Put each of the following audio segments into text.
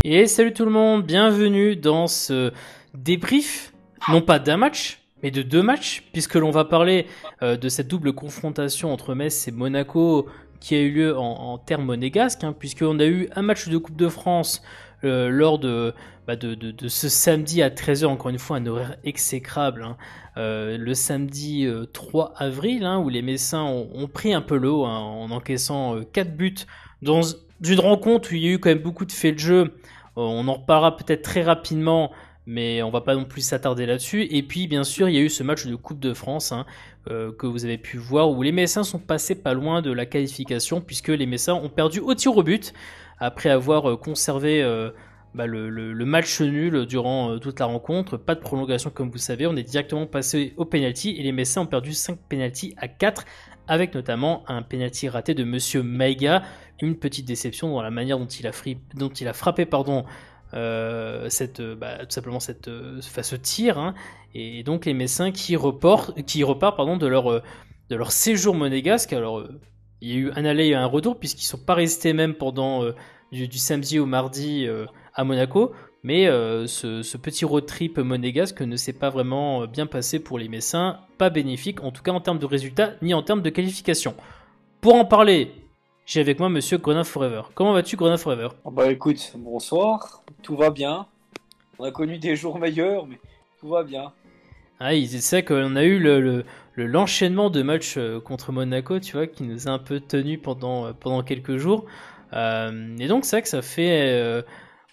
Et salut tout le monde, bienvenue dans ce débrief, non pas d'un match, mais de deux matchs, puisque l'on va parler de cette double confrontation entre Metz et Monaco qui a eu lieu en terre monégasque, puisqu'on a eu un match de Coupe de France lors de ce samedi à 13h, encore une fois un horaire exécrable, le samedi 3 avril, où les Messins ont pris un peu l'eau en encaissant 4 buts dans une rencontre où il y a eu quand même beaucoup de faits de jeu. On en reparlera peut-être très rapidement, mais on va pas non plus s'attarder là-dessus. Et puis, bien sûr, il y a eu ce match de Coupe de France que vous avez pu voir, où les Messins sont passés pas loin de la qualification, puisque les Messins ont perdu au tir au but, après avoir conservé le match nul durant toute la rencontre. Pas de prolongation, comme vous savez. On est directement passé au penalty, et les Messins ont perdu 5 penalties à 4, avec notamment un penalty raté de Monsieur Maïga. Une petite déception dans la manière dont il a frappé tout simplement ce tir, et donc les Messins qui repartent de leur séjour monégasque. Alors il y a eu un aller et un retour, puisqu'ils sont pas restés même pendant du samedi au mardi à Monaco, mais ce petit road trip monégasque ne s'est pas vraiment bien passé pour les Messins, pas bénéfique en tout cas en termes de résultats ni en termes de qualification. Pour en parler, j'ai avec moi Monsieur Grenat Forever. Comment vas-tu, Grenat Forever? Bah écoute, bonsoir, tout va bien. On a connu des jours meilleurs, mais tout va bien. C'est vrai qu'on a eu l'enchaînement de matchs contre Monaco, tu vois, qui nous a un peu tenus pendant quelques jours. Et donc c'est vrai que ça fait...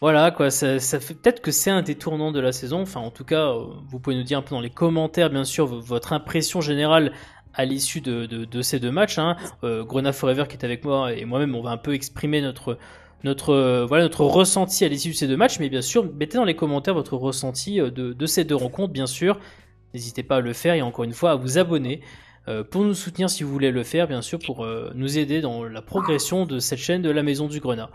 voilà quoi, ça fait peut-être que c'est un des tournants de la saison. Enfin, en tout cas, vous pouvez nous dire un peu dans les commentaires, bien sûr, votre impression générale à l'issue de ces deux matchs. Grenat Forever qui est avec moi et moi-même, on va un peu exprimer notre ressenti à l'issue de ces deux matchs. Mais bien sûr, mettez dans les commentaires votre ressenti de ces deux rencontres, bien sûr. N'hésitez pas à le faire et encore une fois à vous abonner pour nous soutenir si vous voulez le faire, bien sûr, pour nous aider dans la progression de cette chaîne de la Maison du Grenat.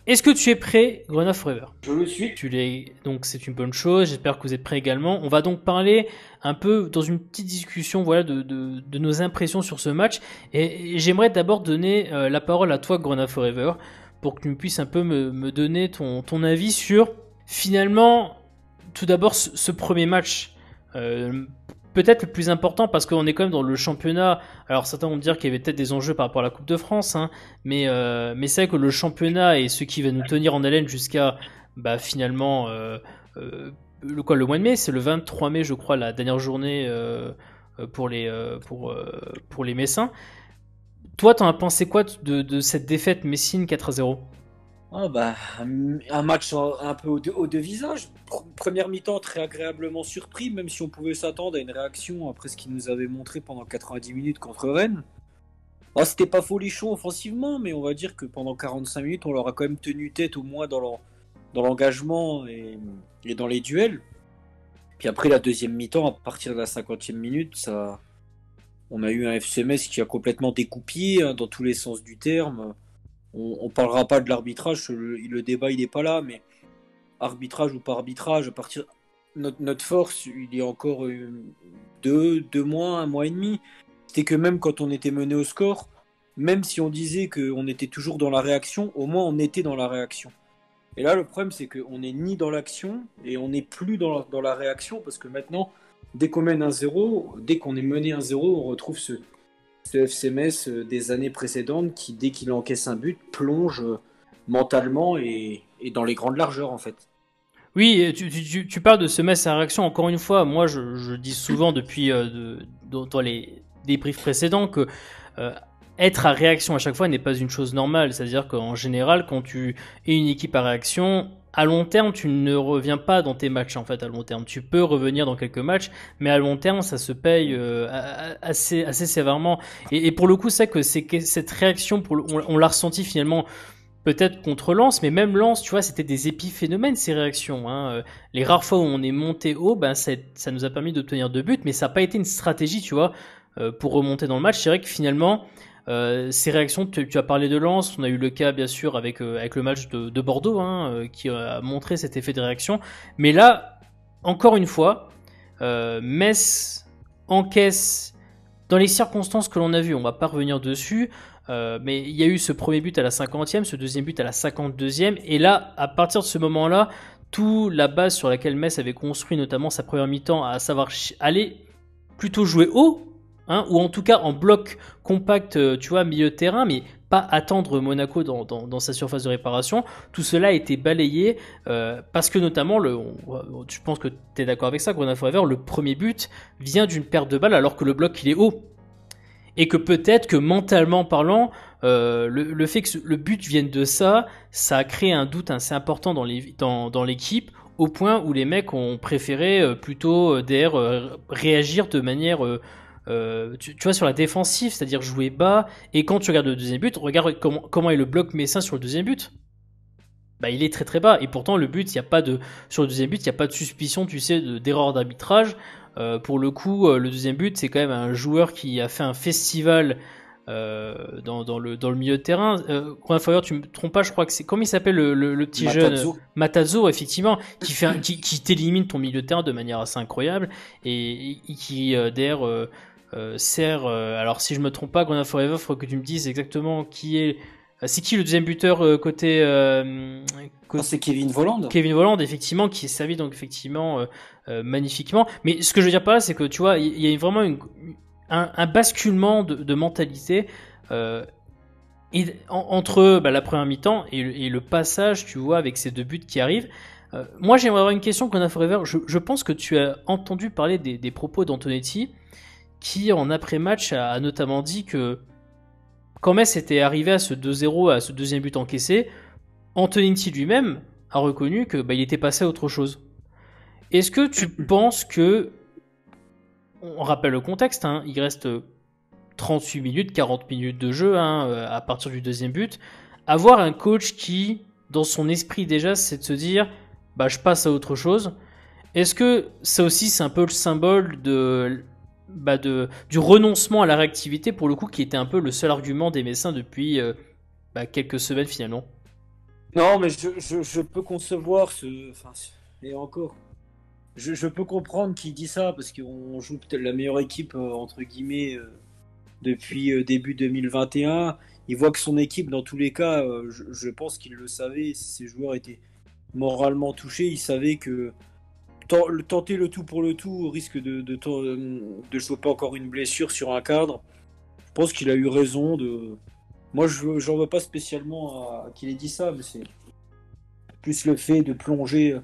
Est-ce que tu es prêt, Grenat Forever? Je le suis. Tu l'es, donc c'est une bonne chose, j'espère que vous êtes prêts également. On va donc parler un peu dans une petite discussion de nos impressions sur ce match. Et j'aimerais d'abord donner la parole à toi, Grenat Forever, pour que tu puisses un peu me donner ton avis sur, finalement, tout d'abord ce premier match. Peut-être le plus important, parce qu'on est quand même dans le championnat. Alors certains vont me dire qu'il y avait peut-être des enjeux par rapport à la Coupe de France, mais c'est vrai que le championnat est ce qui va nous tenir en haleine jusqu'à finalement le mois de mai. C'est le 23 mai, je crois, la dernière journée pour les Messins. Toi, t'en as pensé quoi de cette défaite messine 4-0? Un match un peu aux deux visages. Première mi-temps très agréablement surpris, même si on pouvait s'attendre à une réaction après ce qu'il nous avait montré pendant 90 minutes contre Rennes. C'était pas folichon offensivement, mais on va dire que pendant 45 minutes, on leur a quand même tenu tête, au moins dans l'engagement et dans les duels. Puis après la deuxième mi-temps, à partir de la 50e minute, on a eu un FC Metz qui a complètement découpillé, dans tous les sens du terme. On parlera pas de l'arbitrage, le débat il n'est pas là, mais arbitrage ou pas arbitrage, à partir notre force, il y a encore deux mois, un mois et demi. C'était que même quand on était mené au score, même si on disait qu'on était toujours dans la réaction, au moins on était dans la réaction. Et là, le problème, c'est qu'on n'est ni dans l'action et on n'est plus dans la réaction, parce que maintenant, dès qu'on mène 1-0, dès qu'on est mené 1-0, on retrouve ce FC Metz des années précédentes qui, dès qu'il encaisse un but, plonge mentalement et dans les grandes largeurs, en fait. Oui, tu parles de ce Metz à réaction. Encore une fois, moi je dis souvent depuis dans les débriefs précédents que être à réaction à chaque fois n'est pas une chose normale. C'est-à-dire qu'en général, quand tu es une équipe à réaction, à long terme, tu ne reviens pas dans tes matchs. En fait, à long terme, tu peux revenir dans quelques matchs, mais à long terme, ça se paye assez sévèrement. Et pour le coup, c'est que cette réaction, on l'a ressenti finalement. Peut-être contre Lens, mais même Lens, tu vois, c'était des épiphénomènes ces réactions. Les rares fois où on est monté haut, ça nous a permis d'obtenir 2 buts, mais ça n'a pas été une stratégie, tu vois, pour remonter dans le match. C'est vrai que finalement, ces réactions, tu as parlé de Lens, on a eu le cas bien sûr avec le match de Bordeaux, qui a montré cet effet de réaction. Mais là, encore une fois, Metz encaisse dans les circonstances que l'on a vues. On va pas revenir dessus. Mais il y a eu ce premier but à la 50e, ce deuxième but à la 52e, et là, à partir de ce moment-là, toute la base sur laquelle Metz avait construit notamment sa première mi-temps, à savoir aller plutôt jouer haut, hein, ou en tout cas en bloc compact, tu vois, milieu de terrain, mais pas attendre Monaco dans sa surface de réparation. Tout cela a été balayé parce que notamment, je pense que tu es d'accord avec ça, Grenade Forever, le premier but vient d'une perte de balle alors que le bloc il est haut. Et que peut-être que mentalement parlant, le fait que le but vienne de ça, ça a créé un doute assez important dans l'équipe, au point où les mecs ont préféré plutôt d'ailleurs réagir de manière tu vois, sur la défensive, c'est-à-dire jouer bas. Et quand tu regardes le deuxième but, regarde comment est le bloc messin sur le deuxième but. Bah, il est très très bas. Et pourtant, le but, sur le deuxième but, il n'y a pas de suspicion, tu sais, d'erreur d'arbitrage. Pour le coup, le deuxième but, c'est quand même un joueur qui a fait un festival dans le milieu de terrain. Foyer, tu me trompes pas, je crois que c'est comment il s'appelle le petit jeune Matazo, effectivement, qui t'élimine ton milieu de terrain de manière assez incroyable et qui d'ailleurs sert. Alors si je me trompe pas, Grenade Forever, il faut que tu me dises exactement qui est. C'est qui le deuxième buteur côté c'est Kevin Volland. Kevin Volland, effectivement, qui est servi donc effectivement magnifiquement. Mais ce que je veux dire par là, c'est que tu vois, il y a vraiment un basculement de mentalité entre la première mi-temps et le passage, tu vois, avec ces deux buts qui arrivent. Moi, j'aimerais avoir une question, Grenade Forever. Je pense que tu as entendu parler des propos d'Antonetti, qui en après-match a notamment dit que quand Metz était arrivé à ce 2-0, à ce deuxième but encaissé, Antonetti lui-même a reconnu que il était passé à autre chose. Est-ce que tu penses que, on rappelle le contexte, hein, il reste 38 minutes, 40 minutes de jeu à partir du deuxième but, avoir un coach qui, dans son esprit déjà, c'est de se dire je passe à autre chose. Est-ce que ça aussi c'est un peu le symbole du renoncement à la réactivité, pour le coup, qui était un peu le seul argument des Messins depuis quelques semaines finalement? Non, mais je peux concevoir et encore, je peux comprendre qu'il dit ça parce qu'on joue peut-être la meilleure équipe entre guillemets depuis début 2021. Il voit que son équipe, dans tous les cas, je pense qu'il le savait. Ses joueurs étaient moralement touchés. Il savait que tenter le tout pour le tout au risque de choper encore une blessure sur un cadre. Je pense qu'il a eu raison de. Moi, j'en veux pas spécialement à qu'il ait dit ça, mais c'est plus le fait de plonger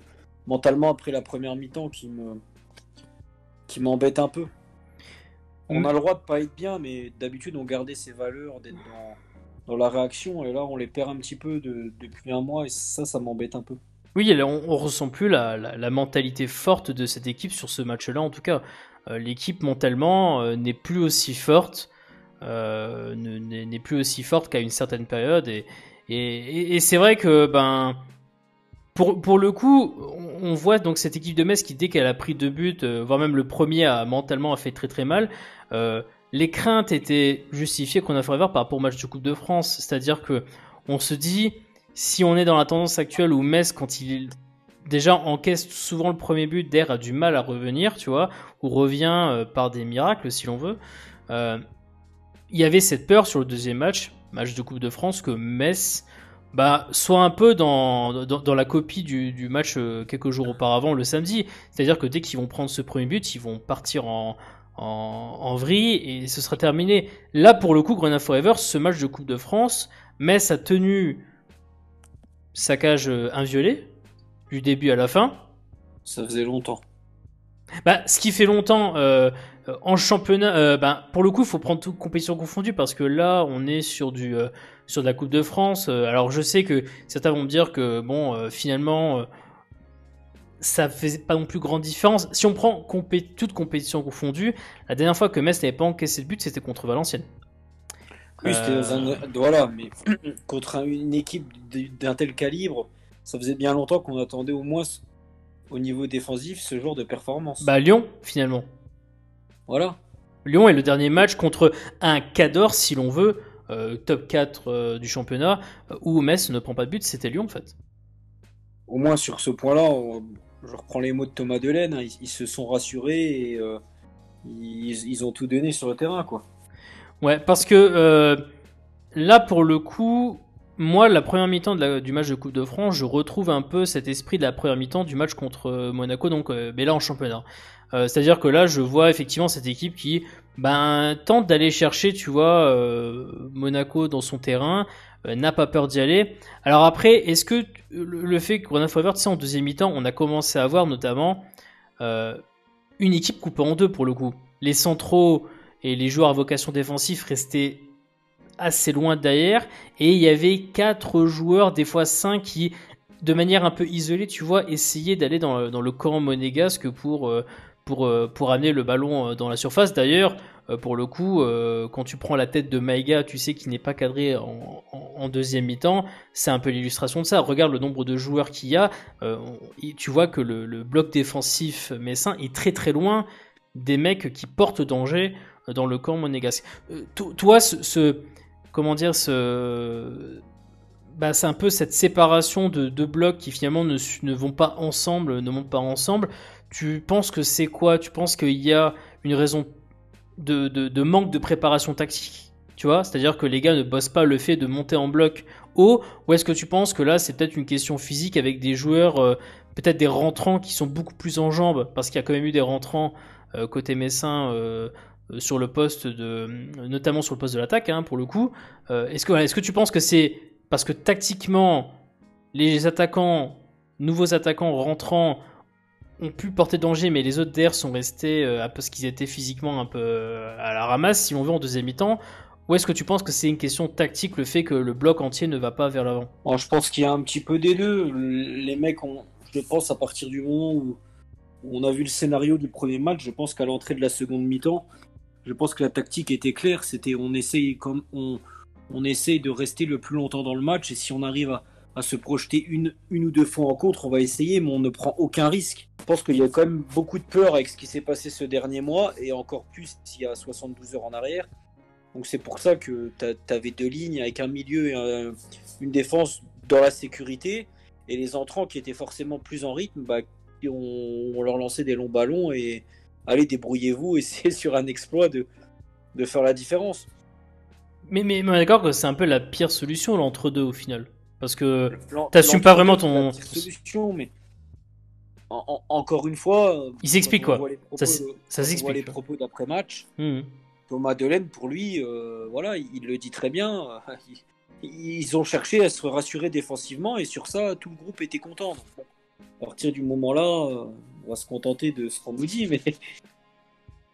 mentalement après la première mi-temps qui m'embête un peu. On a le droit de pas être bien, mais d'habitude on gardait ses valeurs, d'être dans la réaction, et là on les perd un petit peu depuis un mois, et ça m'embête un peu. Oui, on ressent plus la mentalité forte de cette équipe sur ce match-là. En tout cas, l'équipe mentalement n'est plus aussi forte, n'est plus aussi forte qu'à une certaine période. Et c'est vrai que pour le coup, on voit donc cette équipe de Metz qui, dès qu'elle a pris 2 buts, voire même le premier, mentalement a fait très très mal. Les craintes étaient justifiées qu'on a Forever par rapport au match de Coupe de France, c'est-à-dire que on se dit, si on est dans la tendance actuelle où Metz, quand il déjà encaisse souvent le premier but, d'air a du mal à revenir, tu vois, ou revient par des miracles si l'on veut, il y avait cette peur sur le deuxième match de Coupe de France, que Metz soit un peu dans la copie du match quelques jours auparavant, le samedi. C'est-à-dire que dès qu'ils vont prendre ce premier but, ils vont partir en vrille et ce sera terminé. Là, pour le coup, Grenade Forever, ce match de Coupe de France, Metz a tenu sa cage inviolée du début à la fin. Ça faisait longtemps. Ce qui fait longtemps en championnat, pour le coup, il faut prendre toute compétition confondue, parce que là, on est sur de la Coupe de France. Alors, je sais que certains vont me dire que finalement, ça fait pas non plus grande différence. Si on prend toute compétition confondue, la dernière fois que Metz n'avait pas encaissé de but, c'était contre Valenciennes. Oui, c'était voilà, mais contre une équipe d'un tel calibre, ça faisait bien longtemps qu'on attendait au moins au niveau défensif ce genre de performance. Lyon, finalement. Voilà. Lyon est le dernier match contre un Cador, si l'on veut, top 4 du championnat, où Metz ne prend pas de but, c'était Lyon en fait. Au moins sur ce point-là, je reprends les mots de Thomas Delaine, hein, ils se sont rassurés et ils ont tout donné sur le terrain, quoi. Ouais, parce que là, pour le coup, moi, la première mi-temps du match de Coupe de France, je retrouve un peu cet esprit de la première mi-temps du match contre Monaco, donc, mais là en championnat. C'est-à-dire que là, je vois effectivement cette équipe qui tente d'aller chercher, tu vois, Monaco dans son terrain, n'a pas peur d'y aller. Alors après, est-ce que le fait que Ronald Forever, tu sais, en deuxième mi-temps, on a commencé à voir notamment une équipe coupée en deux pour le coup. Les centraux et les joueurs à vocation défensive restaient assez loin derrière, et il y avait 4 joueurs, des fois 5, qui, de manière un peu isolée, tu vois, essayaient d'aller dans le camp monégasque pour amener le ballon dans la surface. D'ailleurs, pour le coup, quand tu prends la tête de Maïga, tu sais qu'il n'est pas cadré en deuxième mi-temps, c'est un peu l'illustration de ça. Regarde le nombre de joueurs qu'il y a, tu vois que le bloc défensif messin est très très loin des mecs qui portent danger dans le camp monégasque. Toi, comment dire, c'est un peu cette séparation de deux blocs qui finalement ne vont pas ensemble, ne montent pas ensemble. Tu penses que c'est quoi? Tu penses qu'il y a une raison de manque de préparation tactique, tu vois? C'est-à-dire que les gars ne bossent pas le fait de monter en bloc haut, ou est-ce que tu penses que là c'est peut-être une question physique avec des joueurs, peut-être des rentrants qui sont beaucoup plus en jambes, parce qu'il y a quand même eu des rentrants côté messin sur le poste notamment sur le poste de l'attaque, hein, pour le coup. Est-ce que tu penses que c'est parce que tactiquement les nouveaux attaquants rentrants ont pu porter danger, mais les autres derrière sont restés parce qu'ils étaient physiquement un peu à la ramasse, si l'on veut, en deuxième mi-temps? Ou est-ce que tu penses que c'est une question tactique, le fait que le bloc entier ne va pas vers l'avant? Bon, je pense qu'il y a un petit peu des deux. Les mecs, je pense, à partir du moment où on a vu le scénario du premier match, je pense qu'à l'entrée de la seconde mi-temps, je pense que la tactique était claire. C'était on essaye de rester le plus longtemps dans le match, et si on arrive à se projeter une ou deux fois en contre, on va essayer, mais on ne prend aucun risque. Je pense qu'il y a quand même beaucoup de peur avec ce qui s'est passé ce dernier mois, et encore plus s'il y a 72 heures en arrière. Donc c'est pour ça que tu avais deux lignes avec un milieu et une défense dans la sécurité, et les entrants qui étaient forcément plus en rythme, on leur lançait des longs ballons et allez, débrouillez-vous, essayez sur un exploit de faire la différence. Mais on est d'accord que c'est un peu la pire solution, l'entre-deux, au final. Parce que t'assumes pas vraiment ton... solution, mais encore une fois, il s'explique quoi. Ça s'explique. On voit les propos d'après-match. Thomas Delaine, pour lui, voilà, il le dit très bien. Ils ont cherché à se rassurer défensivement, et sur ça, tout le groupe était content. Donc, à partir du moment-là, on va se contenter de ce qu'on nous dit. Mais...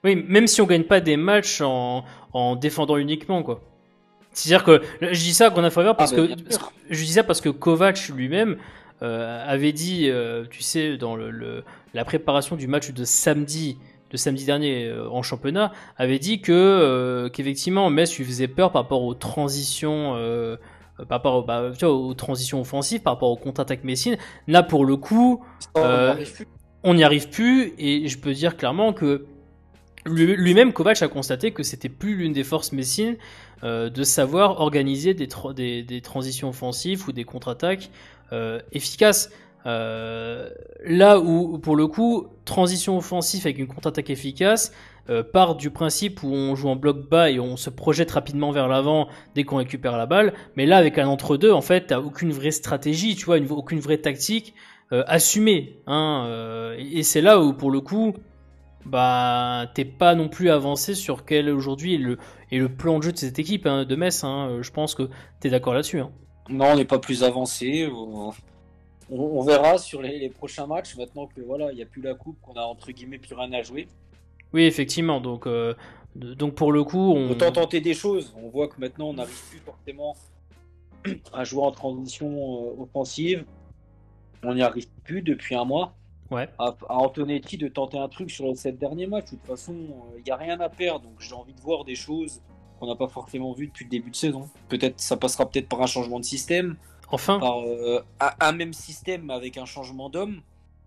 oui, même si on gagne pas des matchs en défendant uniquement, quoi. C'est-à-dire que je dis ça qu'on a faveur parce que je dis ça parce que Kovac lui-même avait dit, tu sais, dans la préparation du match de samedi dernier en championnat, avait dit qu'effectivement Metz lui faisait peur par rapport aux transitions, par rapport aux transitions offensives, par rapport aux contre-attaques messines. Là, pour le coup, on n'y arrive plus, et je peux dire clairement que lui-même, Kovac a constaté que c'était plus l'une des forces messines de savoir organiser des transitions offensives ou des contre-attaques efficaces. Là où, pour le coup, transition offensive avec une contre-attaque efficace part du principe où on joue en bloc bas et on se projette rapidement vers l'avant dès qu'on récupère la balle. Mais là, avec un entre-deux, en fait, t'as aucune vraie stratégie, tu vois, aucune vraie tactique assumée. Et c'est là où, pour le coup, t'es pas non plus avancé sur quel aujourd'hui est le plan de jeu de cette équipe de Metz. Je pense que t'es d'accord là-dessus. Non, on n'est pas plus avancé. On verra sur les prochains matchs, maintenant que voilà, il n'y a plus la coupe, qu'on a entre guillemets plus rien à jouer. Oui, effectivement. Donc pour le coup, on peut tenter des choses. On voit que maintenant on n'arrive plus forcément à jouer en transition offensive. On n'y arrive plus depuis un mois. Ouais. À Antonetti de tenter un truc sur les 7 derniers matchs. De toute façon, il n'y a rien à perdre. Donc j'ai envie de voir des choses qu'on n'a pas forcément vues depuis le début de saison. Peut-être ça passera peut-être par un changement de système. Enfin. Par un même système avec un changement d'homme.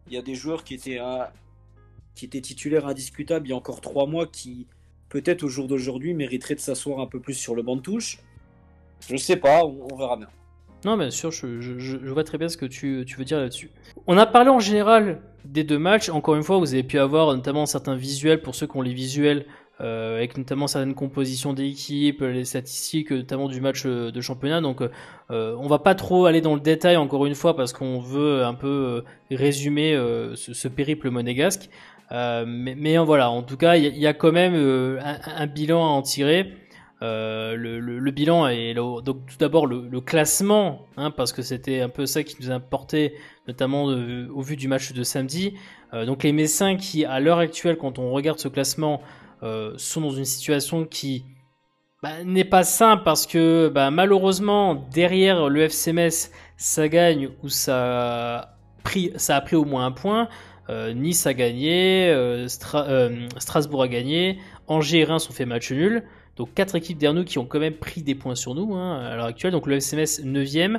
Il y a des joueurs qui étaient titulaires indiscutables il y a encore 3 mois, qui peut-être au jour d'aujourd'hui mériteraient de s'asseoir un peu plus sur le banc de touche. Je sais pas, on verra bien. Non, bien sûr, je vois très bien ce que tu veux dire là-dessus. On a parlé en général des deux matchs. Encore une fois, vous avez pu avoir notamment certains visuels, pour ceux qui ont les visuels avec notamment certaines compositions d'équipe, les statistiques, notamment du match de championnat. Donc, on va pas trop aller dans le détail encore une fois parce qu'on veut un peu résumer ce périple monégasque. Mais voilà, en tout cas, il y a quand même un bilan à en tirer. Le bilan est donc tout d'abord le classement, hein, parce que c'était un peu ça qui nous a importé, notamment au vu du match de samedi. Donc les Messins qui, à l'heure actuelle, quand on regarde ce classement, sont dans une situation qui n'est pas simple parce que malheureusement derrière le FC Metz, ça gagne ou ça a pris au moins un point. Nice a gagné, Strasbourg a gagné, Angers et Reims ont fait match nul. Donc 4 équipes derrière nous qui ont quand même pris des points sur nous, hein, à l'heure actuelle. Donc le FC Metz 9e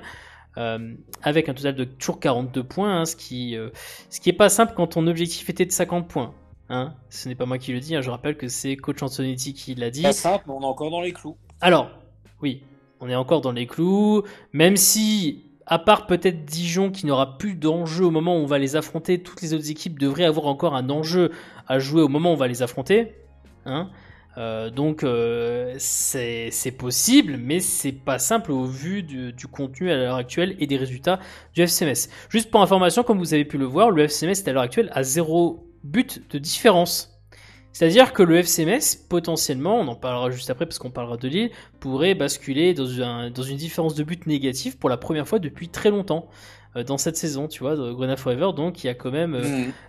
avec un total de toujours 42 points, hein, ce qui est pas simple quand ton objectif était de 50 points. Hein. Ce n'est pas moi qui le dis, hein, je rappelle que c'est coach Antonetti qui l'a dit. Pas simple, mais on est encore dans les clous. Alors, oui, on est encore dans les clous, même si, à part peut-être Dijon qui n'aura plus d'enjeu au moment où on va les affronter, toutes les autres équipes devraient avoir encore un enjeu à jouer au moment où on va les affronter. Hein. Donc c'est possible, mais c'est pas simple au vu du contenu à l'heure actuelle et des résultats du FC Metz. Juste pour information, comme vous avez pu le voir, le FC Metz est à l'heure actuelle à 0 but de différence. C'est-à-dire que le FC Metz, potentiellement, on en parlera juste après parce qu'on parlera de Lille, pourrait basculer dans une différence de but négative pour la première fois depuis très longtemps dans cette saison, tu vois, de Grenade Forever. Donc il y a quand même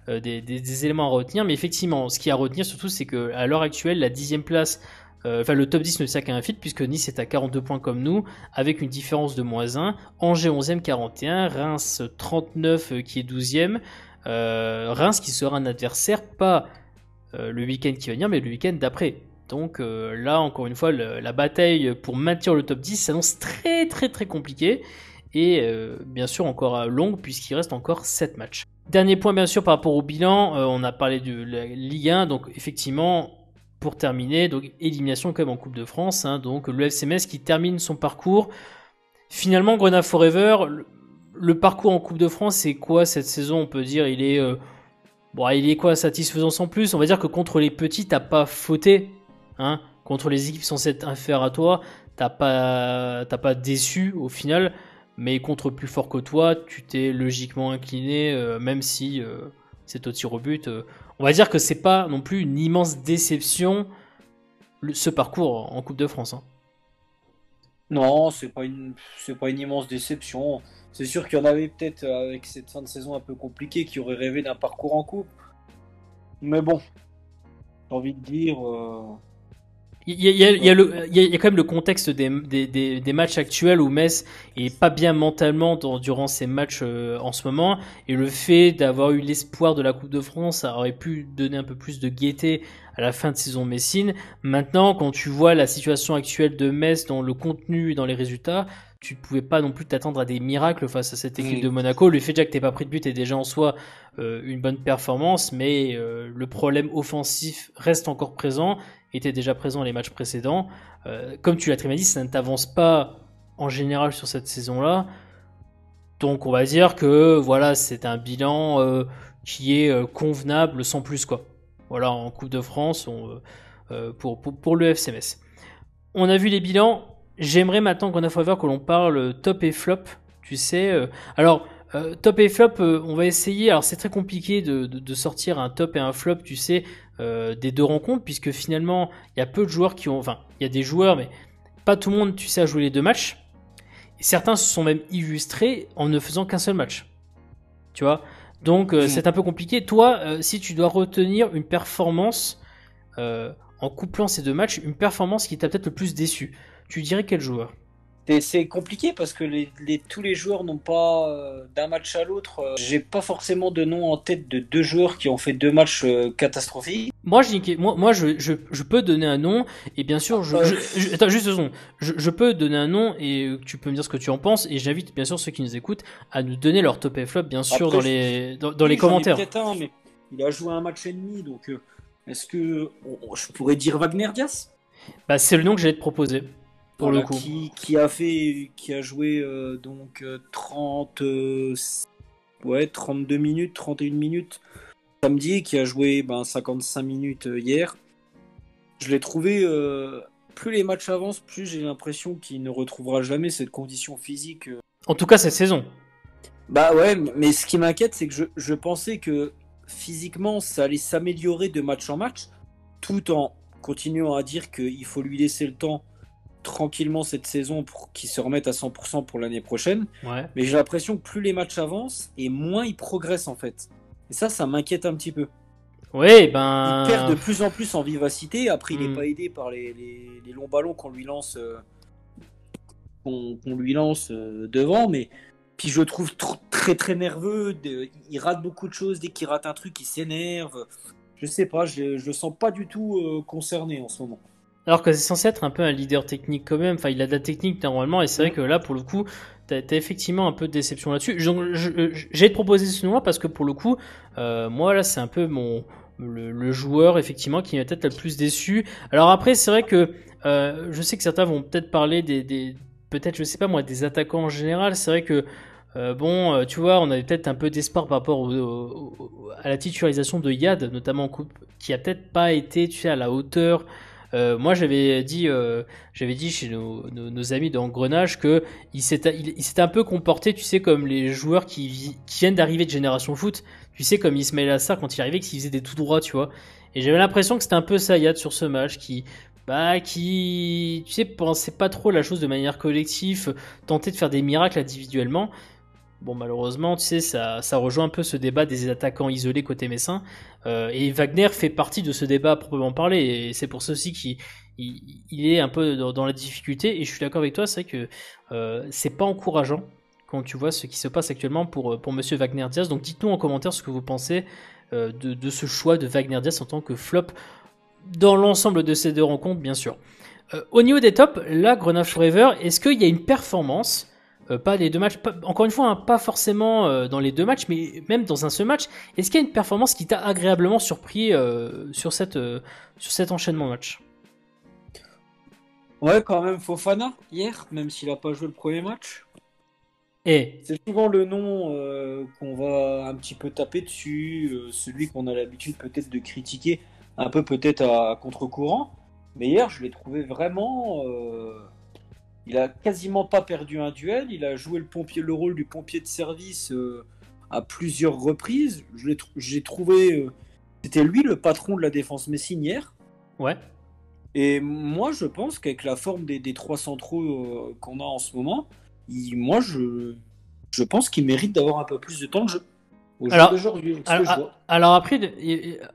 des éléments à retenir. Mais effectivement, ce qui est à retenir surtout, c'est qu'à l'heure actuelle, la 10e place, le top 10 ne tient qu'à un fil puisque Nice est à 42 points comme nous, avec une différence de -1. Angers 11e, 41. Reims 39 qui est 12e. Reims qui sera un adversaire pas le week-end qui va venir, mais le week-end d'après. Donc là, encore une fois, la bataille pour maintenir le top 10 s'annonce très très très compliquée et bien sûr encore longue puisqu'il reste encore 7 matchs. Dernier point bien sûr par rapport au bilan, on a parlé de la Ligue 1, donc effectivement pour terminer, donc élimination quand même en Coupe de France, hein, donc le FC Metz qui termine son parcours. Finalement Grenade Forever, le parcours en Coupe de France c'est quoi cette saison? On peut dire il est quoi, satisfaisant sans plus. On va dire que contre les petits, t'as pas fauté. Hein. Contre les équipes censées être inférieures à toi, t'as pas déçu au final. Mais contre plus fort que toi, tu t'es logiquement incliné, même si c'est au tir au but. On va dire que c'est pas non plus une immense déception ce parcours en Coupe de France. Hein. Non, c'est pas une immense déception. C'est sûr qu'il y en avait peut-être avec cette fin de saison un peu compliquée qui auraient rêvé d'un parcours en coupe. Mais bon, j'ai envie de dire. Il y a quand même le contexte des matchs actuels où Metz est pas bien mentalement durant ces matchs en ce moment, et le fait d'avoir eu l'espoir de la Coupe de France, ça aurait pu donner un peu plus de gaieté à la fin de saison messine. Maintenant, quand tu vois la situation actuelle de Metz dans le contenu et dans les résultats, tu ne pouvais pas non plus t'attendre à des miracles face à cette équipe de Monaco. Le fait déjà que t'aies pas pris de but est déjà en soi une bonne performance, mais le problème offensif reste encore présent, était déjà présent les matchs précédents. Comme tu l'as très bien dit, ça ne t'avance pas en général sur cette saison-là. Donc on va dire que voilà, c'est un bilan qui est convenable sans plus quoi. Voilà, en Coupe de France pour le FC Metz. On a vu les bilans. J'aimerais maintenant qu'on a faveur que l'on parle top et flop. Tu sais, top et flop, on va essayer. Alors c'est très compliqué de sortir un top et un flop, tu sais, des deux rencontres, puisque finalement il y a peu de joueurs qui ont, enfin il y a des joueurs, mais pas tout le monde, tu sais, a joué les deux matchs. Et certains se sont même illustrés en ne faisant qu'un seul match. Tu vois. Donc c'est un peu compliqué. Toi, si tu dois retenir une performance en couplant ces deux matchs, une performance qui t'a peut-être le plus déçu, tu dirais quel joueur? C'est compliqué parce que tous les joueurs n'ont pas d'un match à l'autre. J'ai pas forcément de nom en tête de deux joueurs qui ont fait deux matchs catastrophiques. Moi, je peux donner un nom et bien sûr, attends juste 2 secondes. Je peux donner un nom et tu peux me dire ce que tu en penses, et j'invite bien sûr ceux qui nous écoutent à nous donner leur top et flop bien sûr. Après, dans les commentaires. Peut-être un, mais il a joué un match et demi, donc est-ce que je pourrais dire Wagner Diaz? Bah, c'est le nom que j'allais te proposer. Pour voilà, le coup. Qui a joué 32 minutes, 31 minutes samedi, qui a joué 55 minutes hier. Je l'ai trouvé, plus les matchs avancent, plus j'ai l'impression qu'il ne retrouvera jamais cette condition physique. En tout cas, cette saison. Bah ouais, mais ce qui m'inquiète, c'est que je pensais que physiquement, ça allait s'améliorer de match en match, tout en continuant à dire qu'il faut lui laisser le temps tranquillement cette saison pour qu'il se remette à 100% pour l'année prochaine. Ouais. Mais j'ai l'impression que plus les matchs avancent et moins il progresse en fait. Et ça m'inquiète un petit peu. Oui, Il perd de plus en plus en vivacité. Après, il n'est Hmm. pas aidé par les longs ballons qu'on lui lance, qu'on lui lance devant. Mais puis je le trouve très très nerveux. Il rate beaucoup de choses. Dès qu'il rate un truc, il s'énerve. Je sais pas, je le sens pas du tout concerné en ce moment. Alors que c'est censé être un peu un leader technique quand même. Enfin, il a de la technique normalement, et c'est vrai que là, pour le coup, t'as effectivement un peu de déception là-dessus. J'ai te proposé ce nom-là parce que pour le coup, moi là, c'est un peu le joueur effectivement qui m'a peut-être le plus déçu. Alors après, c'est vrai que je sais que certains vont peut-être parler peut-être, je sais pas moi, des attaquants en général. C'est vrai que bon, tu vois, on avait peut-être un peu d'espoir par rapport à la titularisation de Yad, notamment en coupe, qui a peut-être pas été, tu sais, à la hauteur. Moi, j'avais dit chez nos amis d'Engrenage que il s'était un peu comporté, tu sais, comme les joueurs qui viennent d'arriver de Génération Foot. Tu sais, comme Ismail Assar quand il arrivait, qu'il faisait des tout droits, tu vois. Et j'avais l'impression que c'était un peu ça, Yad, sur ce match, qui, tu sais, pensait pas trop la chose de manière collective, tentait de faire des miracles individuellement. Bon, malheureusement, tu sais, ça rejoint un peu ce débat des attaquants isolés côté messin. Et Wagner fait partie de ce débat à proprement parler. Et c'est pour ça aussi qu'il est un peu dans la difficulté. Et je suis d'accord avec toi, c'est vrai que c'est pas encourageant quand tu vois ce qui se passe actuellement pour Monsieur Wagner Diaz. Donc dites-nous en commentaire ce que vous pensez de ce choix de Wagner Diaz en tant que flop dans l'ensemble de ces deux rencontres, bien sûr. Au niveau des tops, là, Grenade Forever, est-ce qu'il y a une performance pas les deux matchs, encore une fois, hein, pas forcément dans les deux matchs, mais même dans un seul match. Est-ce qu'il y a une performance qui t'a agréablement surpris sur cet enchaînement de match? Ouais, quand même, Fofana, hier, même s'il n'a pas joué le premier match. Et C'est souvent le nom qu'on va un petit peu taper dessus, celui qu'on a l'habitude peut-être de critiquer, un peu peut-être à contre-courant. Mais hier, je l'ai trouvé vraiment. Il a quasiment pas perdu un duel. Il a joué le rôle du pompier de service à plusieurs reprises. J'ai trouvé. C'était lui le patron de la défense messine hier. ouais. Et moi, je pense qu'avec la forme des trois centraux qu'on a en ce moment, moi, je pense qu'il mérite d'avoir un peu plus de temps de jeu. Au jour Alors, d'aujourd'hui, ce que je vois. alors après,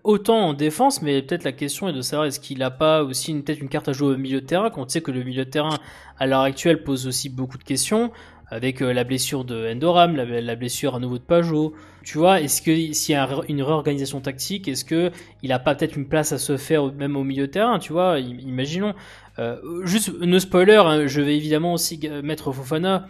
autant en défense, mais peut-être la question est de savoir est-ce qu'il a pas aussi peut-être une carte à jouer au milieu de terrain, quand on sait que le milieu de terrain à l'heure actuelle pose aussi beaucoup de questions, avec la blessure de Endoram, la blessure à nouveau de Pajot. Tu vois, est-ce que s'il y a une réorganisation tactique, est-ce que il a pas peut-être une place à se faire même au milieu de terrain, tu vois, imaginons. Juste, no spoiler, hein, je vais évidemment aussi mettre Fofana.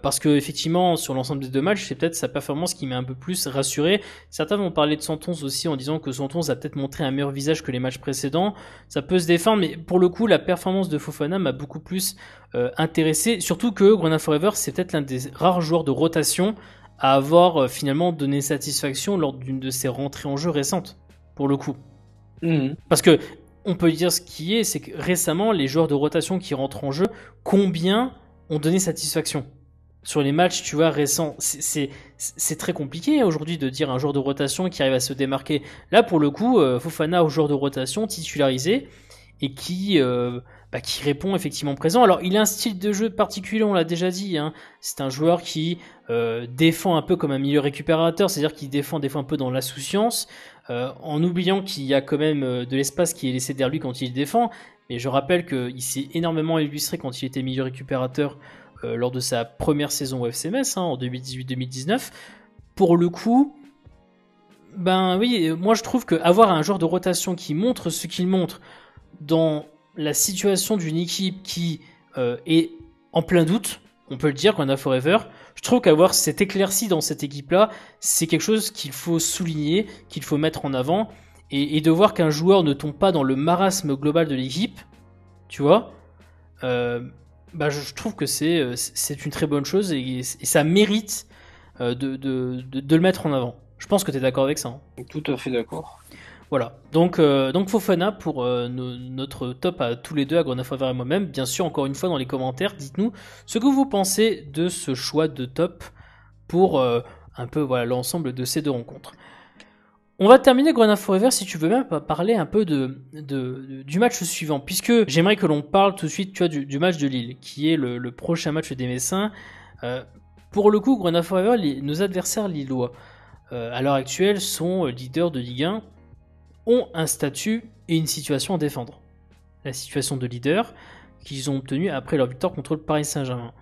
Parce que effectivement, sur l'ensemble des deux matchs, c'est peut-être sa performance qui m'a un peu plus rassuré. Certains vont parler de Santonz aussi en disant que Santonz a peut-être montré un meilleur visage que les matchs précédents. Ça peut se défendre, mais pour le coup, la performance de Fofana m'a beaucoup plus intéressé. Surtout que Grenade Forever, c'est peut-être l'un des rares joueurs de rotation à avoir finalement donné satisfaction lors d'une de ses rentrées en jeu récentes. Pour le coup. Mhm. Parce que on peut dire ce qui est, c'est que récemment, les joueurs de rotation qui rentrent en jeu, combien ont donné satisfaction sur les matchs, tu vois, récents? C'est très compliqué aujourd'hui de dire un joueur de rotation qui arrive à se démarquer. Là, pour le coup, Fofana, au joueur de rotation titularisé et qui répond effectivement présent. Alors, il a un style de jeu particulier, on l'a déjà dit. Hein. C'est un joueur qui défend un peu comme un milieu récupérateur, c'est-à-dire qu'il défend des fois un peu dans l'insouciance, en oubliant qu'il y a quand même de l'espace qui est laissé derrière lui quand il défend. Mais je rappelle qu'il s'est énormément illustré quand il était milieu récupérateur lors de sa première saison au FC Metz, hein, en 2018-2019. Pour le coup, ben oui, moi je trouve qu'avoir un joueur de rotation qui montre ce qu'il montre dans la situation d'une équipe qui est en plein doute, on peut le dire qu'on a Forever, je trouve qu'avoir cette éclaircie dans cette équipe-là, c'est quelque chose qu'il faut souligner, qu'il faut mettre en avant, et de voir qu'un joueur ne tombe pas dans le marasme global de l'équipe, tu vois, je trouve que c'est une très bonne chose, et ça mérite de le mettre en avant. Je pense que tu es d'accord avec ça. Hein. Tout à fait d'accord. Voilà, donc Fofana pour notre top à tous les deux, à Grenat Forever et moi-même. Bien sûr, encore une fois dans les commentaires, dites-nous ce que vous pensez de ce choix de top pour un peu voilà, l'ensemble de ces deux rencontres. On va terminer Grenat Forever si tu veux même parler un peu du match suivant, puisque j'aimerais que l'on parle tout de suite tu vois, du match de Lille, qui est le prochain match des Messins. Pour le coup, Grenat Forever, nos adversaires lillois, à l'heure actuelle, sont leaders de Ligue 1, ont un statut et une situation à défendre. La situation de leader qu'ils ont obtenue après leur victoire contre le Paris Saint-Germain.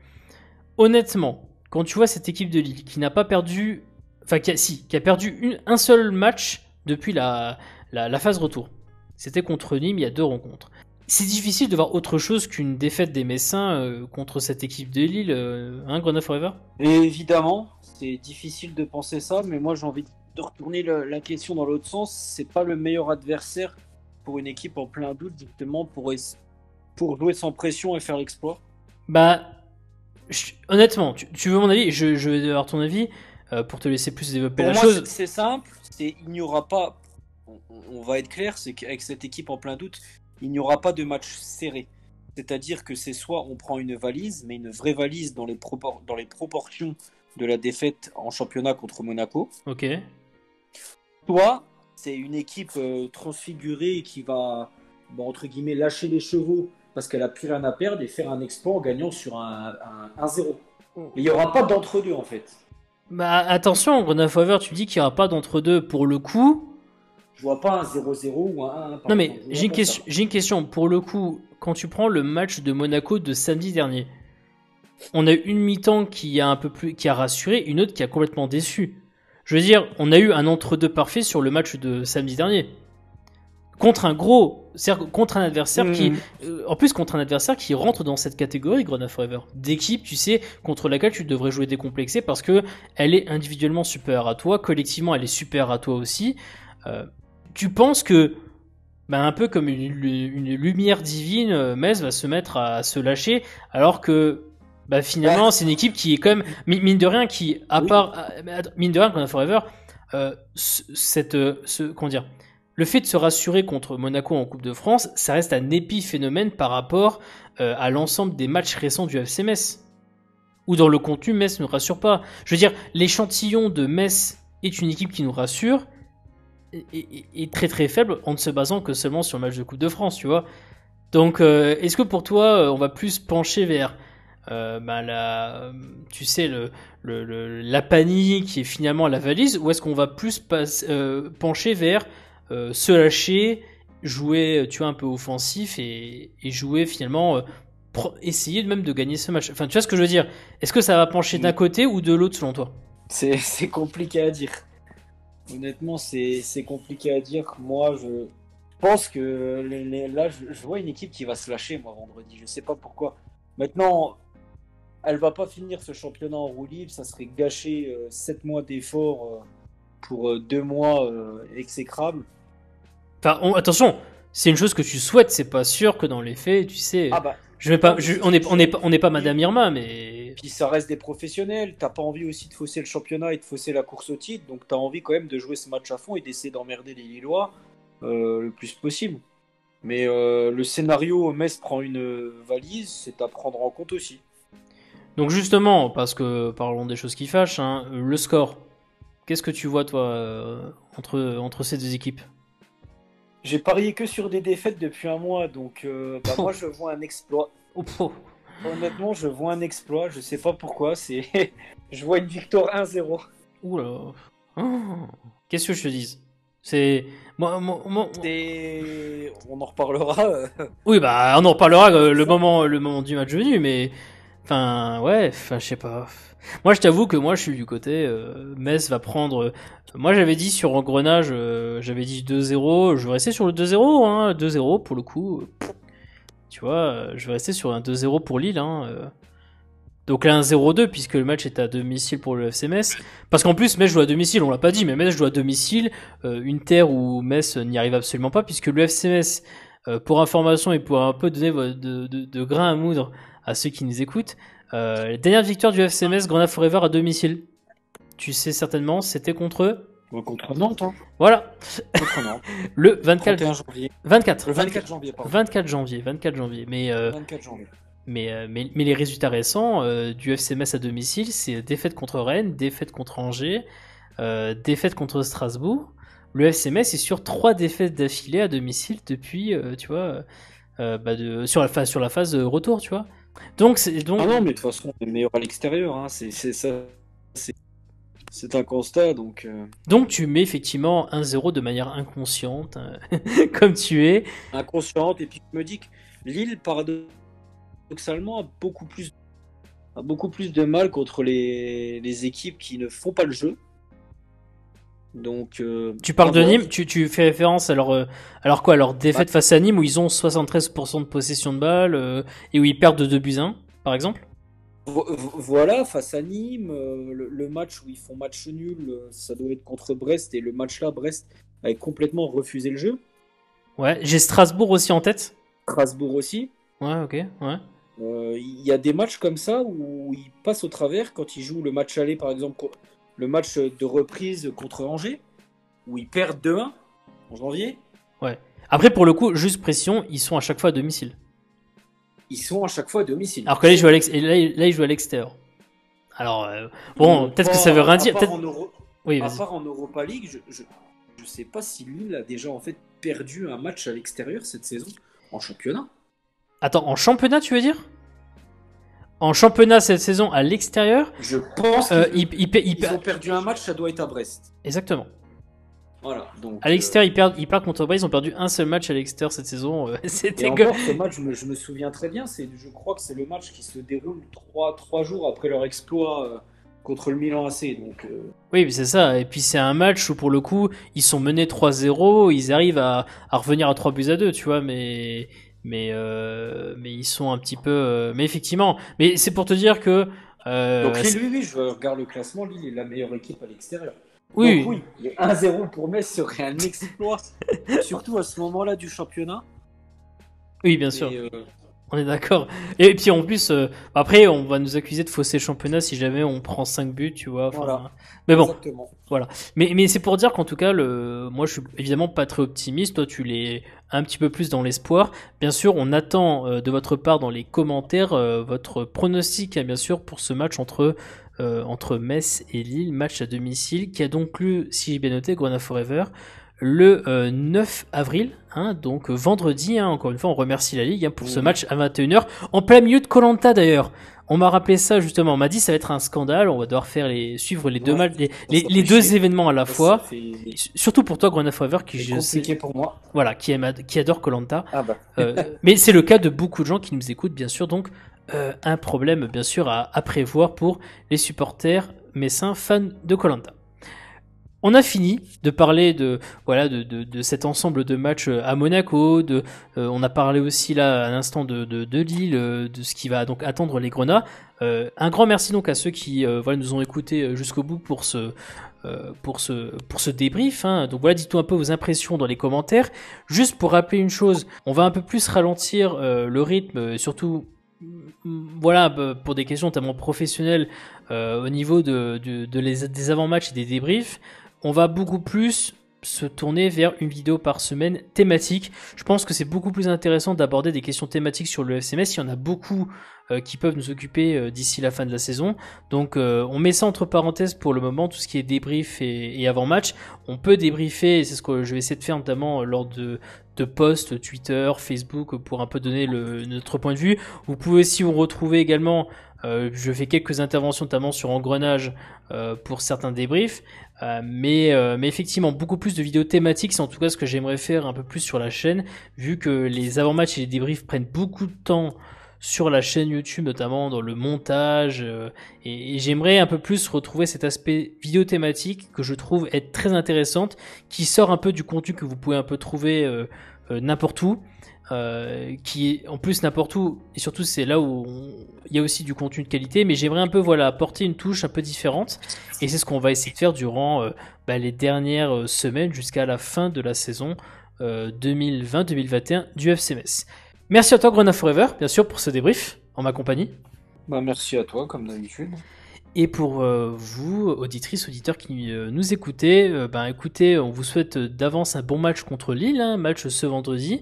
Honnêtement, quand tu vois cette équipe de Lille qui n'a pas perdu, enfin qui a perdu un seul match depuis la phase retour. C'était contre Nîmes il y a 2 rencontres. C'est difficile de voir autre chose qu'une défaite des Messins contre cette équipe de Lille, Grenat Forever. Et évidemment, c'est difficile de penser ça, mais moi j'ai envie de retourner la question dans l'autre sens. C'est pas le meilleur adversaire pour une équipe en plein doute, justement, pour jouer sans pression et faire l'exploit. Bah, honnêtement, tu veux mon avis? Je vais avoir ton avis pour te laisser plus développer pour la moi, chose. C'est simple, il n'y aura pas, on va être clair, c'est qu'avec cette équipe en plein doute, il n'y aura pas de match serré. C'est-à-dire que c'est soit on prend une valise, mais une vraie valise dans les proportions de la défaite en championnat contre Monaco. Ok. Soit c'est une équipe transfigurée qui va, entre guillemets, lâcher les chevaux parce qu'elle a plus rien à perdre et faire un exploit en gagnant sur un 1-0. Mais il n'y aura pas d'entre-deux en fait. Bah attention, Grenat Forever, tu dis qu'il n'y aura pas d'entre-deux pour le coup. Je vois pas un 0-0 ou un 1-1. Non mais j'ai une question. Pour le coup, quand tu prends le match de Monaco de samedi dernier, on a eu une mi-temps qui a rassuré, une autre qui a complètement déçu. Je veux dire, on a eu un entre-deux parfait sur le match de samedi dernier. Contre un adversaire contre un adversaire qui rentre dans cette catégorie, Grenat Forever, d'équipe, tu sais, contre laquelle tu devrais jouer décomplexé parce que elle est individuellement supérieure à toi, collectivement elle est supérieure à toi aussi. Tu penses que, un peu comme une lumière divine, Metz va se mettre à se lâcher, alors que finalement c'est une équipe qui est quand même mine de rien qui, à part mine de rien, Grenat Forever, comment dire. Le fait de se rassurer contre Monaco en Coupe de France, ça reste un épiphénomène par rapport à l'ensemble des matchs récents du FC Metz. Ou dans le contenu, Metz ne rassure pas. Je veux dire, l'échantillon de Metz est une équipe qui nous rassure est très très faible en ne se basant que seulement sur le match de Coupe de France, tu vois. Donc, est-ce que pour toi, on va plus pencher vers la panique qui est finalement la valise, ou est-ce qu'on va plus pencher vers se lâcher, jouer tu vois, un peu offensif et jouer finalement, essayer même de gagner ce match. Enfin, tu vois ce que je veux dire? Est-ce que ça va pencher d'un côté ou de l'autre selon toi? C'est compliqué à dire. Honnêtement, c'est compliqué à dire. Moi, je pense que là, je vois une équipe qui va se lâcher, moi, vendredi. Je sais pas pourquoi. Maintenant, elle va pas finir ce championnat en roue libre. Ça serait gâcher 7 mois d'efforts pour 2 mois exécrables. Enfin, attention, c'est une chose que tu souhaites, c'est pas sûr que dans les faits, tu sais. On n'est pas Madame Irma, mais. Puis ça reste des professionnels. T'as pas envie aussi de fausser le championnat et de fausser la course au titre, donc t'as envie quand même de jouer ce match à fond et d'essayer d'emmerder les Lillois le plus possible. Mais le scénario Metz prend une valise, c'est à prendre en compte aussi. Donc justement, parce que parlons des choses qui fâchent, hein, le score. Qu'est-ce que tu vois toi entre ces deux équipes? J'ai parié que sur des défaites depuis un mois, donc moi je vois un exploit. Honnêtement, je vois un exploit, je sais pas pourquoi, je vois une victoire 1-0. Oula. Qu'est-ce que je te dis? C'est moi. On en reparlera. Oui, on en reparlera le moment du match venu, mais je sais pas. Moi, je t'avoue que moi, je suis du côté Metz va prendre. Moi, j'avais dit sur Engrenage, j'avais dit 2-0. Je vais rester sur le 2-0, hein, 2-0 pour le coup. Tu vois, je vais rester sur un 2-0 pour Lille. Donc là, un 0-2, puisque le match est à domicile pour le FC Metz. Parce qu'en plus, Metz joue à domicile, on l'a pas dit, mais Metz joue à domicile. Une terre où Metz n'y arrive absolument pas, puisque le FC Metz, pour information et pour un peu donner de grain à moudre à ceux qui nous écoutent, la dernière victoire du FC Metz, Grenat Forever à domicile. Tu sais certainement, c'était contre Contre Nantes, hein. Voilà. Contre Nantes. Le 24 janvier. 24. Le 24 janvier, pardon. 24 janvier. 24 janvier. 24 janvier. Mais les résultats récents du FC Metz à domicile, c'est défaite contre Rennes, défaite contre Angers, défaite contre Strasbourg. Le FC Metz est sur 3 défaites d'affilée à domicile depuis, tu vois, sur la phase retour, tu vois. Donc. Ah non, mais de toute façon, on est meilleur à l'extérieur. Hein. C'est ça. C'est un constat, donc. Donc tu mets effectivement 1-0 de manière inconsciente, comme tu es. Inconsciente, et puis je me dis que Lille, paradoxalement, a beaucoup plus de mal contre les équipes qui ne font pas le jeu. Donc. Tu parles de Nîmes, tu fais référence à leur défaite face à Nîmes où ils ont 73% de possession de balle et où ils perdent de 2-1, par exemple. Voilà, face à Nîmes, le match où ils font match nul, ça doit être contre Brest, et le match là, Brest avait complètement refusé le jeu. Ouais, j'ai Strasbourg aussi en tête. Strasbourg aussi. Ouais, ok, ouais. Il y a des matchs comme ça où ils passent au travers quand ils jouent le match aller, par exemple, le match de reprise contre Angers, où ils perdent 2-1 en janvier. Ouais. Après, pour le coup, juste pression, ils sont à chaque fois à domicile. Ils sont à chaque fois à domicile. Alors que là, ils jouent à l'extérieur. Alors, peut-être que ça veut rien dire. Oui, à part en Europa League, je sais pas si Lille a déjà en fait perdu un match à l'extérieur cette saison en championnat. Attends, en championnat, tu veux dire ? En championnat cette saison à l'extérieur ? Je pense qu'ils ont perdu un match, ça doit être à Brest. Exactement. Voilà, donc, à l'extérieur, ils perdent contre Brest. Ils ont perdu un seul match à l'extérieur cette saison. C'était encore, ce match, je me souviens très bien. Je crois que c'est le match qui se déroule 3 jours après leur exploit contre le Milan AC. Donc, oui, c'est ça. Et puis c'est un match où pour le coup, ils sont menés 3-0. Ils arrivent à revenir à 3-2, tu vois. Mais ils sont un petit peu. Mais effectivement. Mais c'est pour te dire que. Donc oui, je regarde le classement. Lille est la meilleure équipe à l'extérieur. Oui. Donc, oui, les 1-0 pour Metz serait un exploit, surtout à ce moment-là du championnat. Oui, bien sûr. On est d'accord. Et puis en plus, après, on va nous accuser de fausser le championnat si jamais on prend 5 buts, tu vois. Voilà. Mais bon, exactement. Voilà. Mais c'est pour dire qu'en tout cas, moi, je suis évidemment pas très optimiste. Toi, tu l'es un petit peu plus dans l'espoir. Bien sûr, on attend de votre part dans les commentaires votre pronostic, bien sûr, pour ce match entre Metz et Lille, match à domicile, qui a donc lieu, si j'ai bien noté, Grenade Forever, le 9 avril, donc vendredi. Encore une fois, on remercie la Ligue pour ce match à 21h, en plein milieu de Koh-Lanta d'ailleurs. On m'a rappelé ça justement, on m'a dit ça va être un scandale, on va devoir suivre les deux matchs, les deux événements à la fois. Surtout pour toi, Grenade Forever, qui je sais, pour moi. Voilà, qui adore Koh-Lanta. Bah. Mais c'est le cas de beaucoup de gens qui nous écoutent, bien sûr. Donc un problème, bien sûr, à prévoir pour les supporters messins fans de Koh-Lanta. On a fini de parler de cet ensemble de matchs à Monaco. On a parlé aussi là à l'instant de Lille, de ce qui va donc attendre les Grenats. Un grand merci donc à ceux qui nous ont écoutés jusqu'au bout pour ce débrief. Donc voilà, dites-nous un peu vos impressions dans les commentaires. Juste pour rappeler une chose, on va un peu plus ralentir le rythme, surtout pour des questions notamment professionnelles au niveau des avant-matchs et des débriefs. On va beaucoup plus se tourner vers une vidéo par semaine thématique. Je pense que c'est beaucoup plus intéressant d'aborder des questions thématiques sur le FC Metz. Il y en a beaucoup qui peuvent nous occuper d'ici la fin de la saison. Donc on met ça entre parenthèses pour le moment, tout ce qui est débrief et avant-match. On peut débriefer, et c'est ce que je vais essayer de faire notamment lors de posts Twitter, Facebook, pour un peu donner notre point de vue. Vous pouvez aussi vous retrouver également, je fais quelques interventions notamment sur Engrenage pour certains débriefs. Mais effectivement, beaucoup plus de vidéos thématiques, c'est en tout cas ce que j'aimerais faire un peu plus sur la chaîne, vu que les avant-matchs et les débriefs prennent beaucoup de temps sur la chaîne YouTube, notamment dans le montage, et j'aimerais un peu plus retrouver cet aspect vidéo thématique que je trouve être très intéressante, qui sort un peu du contenu que vous pouvez un peu trouver n'importe où. Qui est en plus n'importe où, et surtout c'est là où il y a aussi du contenu de qualité, mais j'aimerais un peu apporter une touche un peu différente, et c'est ce qu'on va essayer de faire durant les dernières semaines jusqu'à la fin de la saison 2020-2021 du FC Metz. Merci à toi Grenade Forever, bien sûr, pour ce débrief en ma compagnie. Merci à toi comme d'habitude. Et pour vous, auditrices, auditeurs qui nous écoutez, écoutez, on vous souhaite d'avance un bon match contre Lille, match ce vendredi.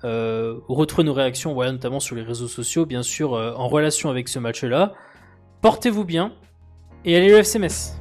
Retrouvez nos réactions, voilà, notamment sur les réseaux sociaux, bien sûr, en relation avec ce match-là. Portez-vous bien et allez le FC Metz.